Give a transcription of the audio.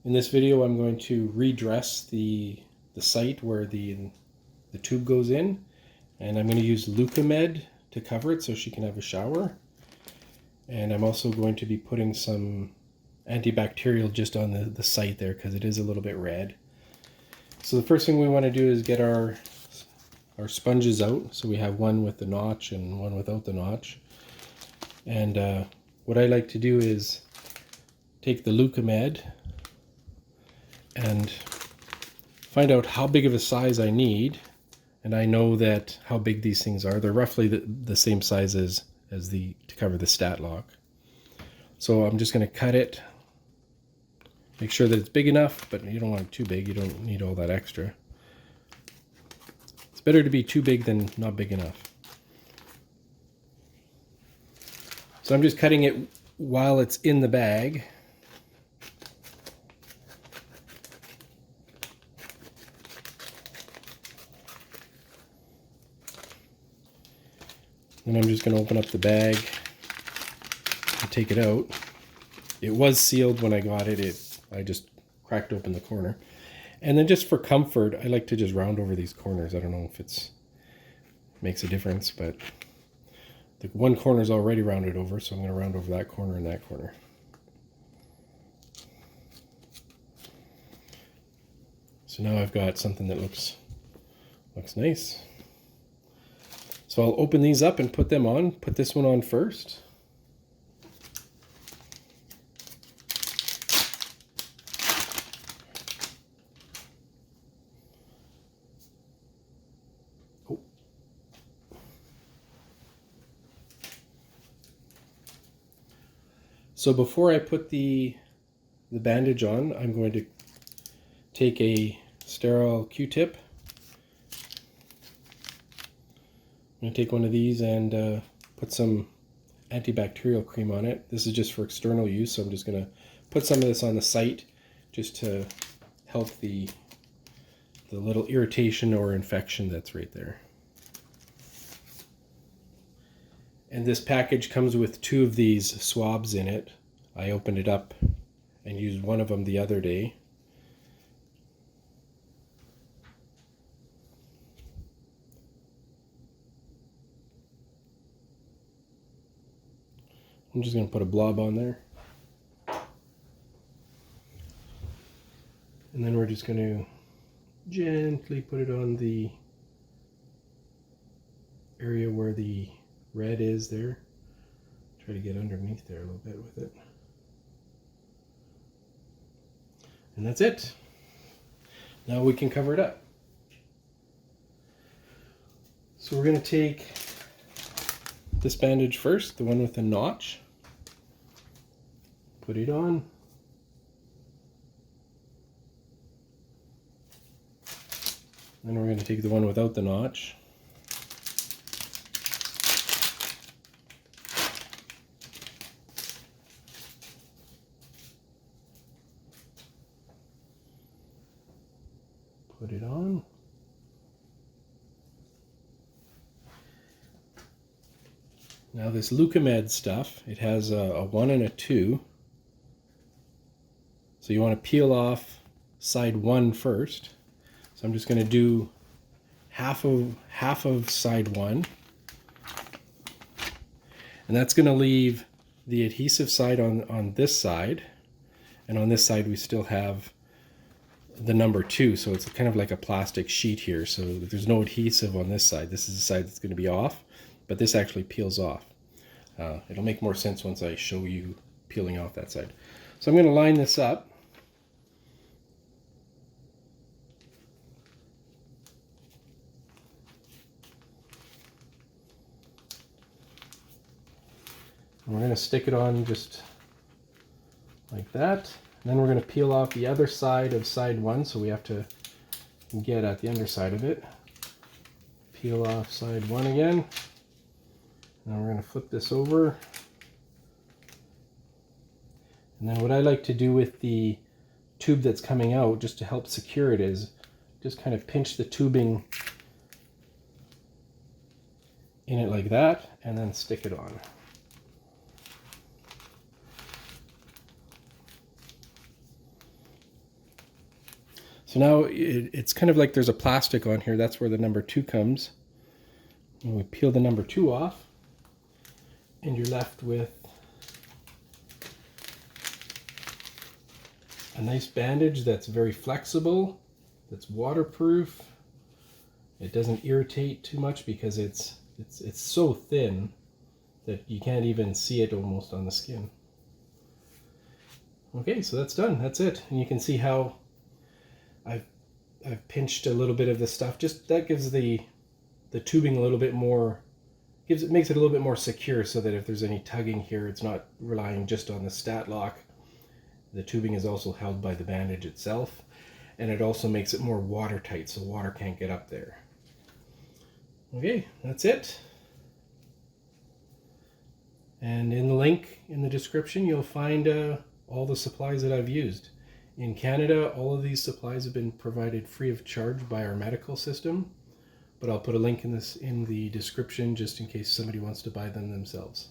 In this video I'm going to redress the site where the tube goes in, and I'm going to use Leukomed to cover it so she can have a shower. And I'm also going to be putting some antibacterial just on the site there because it is a little bit red. So the first thing we want to do is get our sponges out. So we have one with the notch and one without the notch. And what I like to do is take the Leukomed and find out how big of a size I need. And I know that how big these things are. They're roughly the same size as to cover the stat lock. So I'm just going to cut it. Make sure that it's big enough, but you don't want it too big. You don't need all that extra. It's better to be too big than not big enough. So I'm just cutting it while it's in the bag. And I'm just going to open up the bag and take it out. It was sealed when I got it. I just cracked open the corner. And then just for comfort, I like to just round over these corners. I don't know if it makes a difference, but the one corner is already rounded over, so I'm going to round over that corner and that corner. So now I've got something that looks nice. So I'll open these up and put them on. Put this one on first. Oh. So before I put the bandage on, I'm going to take a sterile Q-tip. I'm going to take one of these and put some antibacterial cream on it. This is just for external use, so I'm just going to put some of this on the site just to help the little irritation or infection that's right there. And this package comes with 2 of these swabs in it. I opened it up and used one of them the other day. I'm just going to put a blob on there. And then we're just going to gently put it on the area where the red is there. Try to get underneath there a little bit with it. And that's it. Now we can cover it up. So we're going to take this bandage first, the one with the notch. Put it on. Then we're going to take the one without the notch. Put it on. Now this Leukomed stuff, it has a 1 and a 2. So you want to peel off side 1 first. So I'm just going to do half of side 1. And that's going to leave the adhesive side on this side. And on this side we still have the number 2. So it's kind of like a plastic sheet here. So there's no adhesive on this side. This is the side that's going to be off. But this actually peels off. It'll make more sense once I show you peeling off that side. So I'm going to line this up. And we're going to stick it on just like that. And then we're going to peel off the other side of side 1, so we have to get at the underside of it. Peel off side 1 again. Now we're going to flip this over. And then what I like to do with the tube that's coming out, just to help secure it, is just kind of pinch the tubing in it like that, and then stick it on. So now it's kind of like there's a plastic on here. That's where the number 2 comes. And we peel the number 2 off, and you're left with a nice bandage that's very flexible, that's waterproof. It doesn't irritate too much because it's so thin that you can't even see it almost on the skin. Okay, so that's done. That's it. And you can see how I've pinched a little bit of the stuff. Just that gives the tubing a little bit more, makes it a little bit more secure, so that if there's any tugging here, it's not relying just on the stat lock. The tubing is also held by the bandage itself, and it also makes it more watertight, so water can't get up there. Okay, that's it. And in the link in the description, you'll find all the supplies that I've used. In Canada, all of these supplies have been provided free of charge by our medical system, but I'll put a link in the description just in case somebody wants to buy them themselves.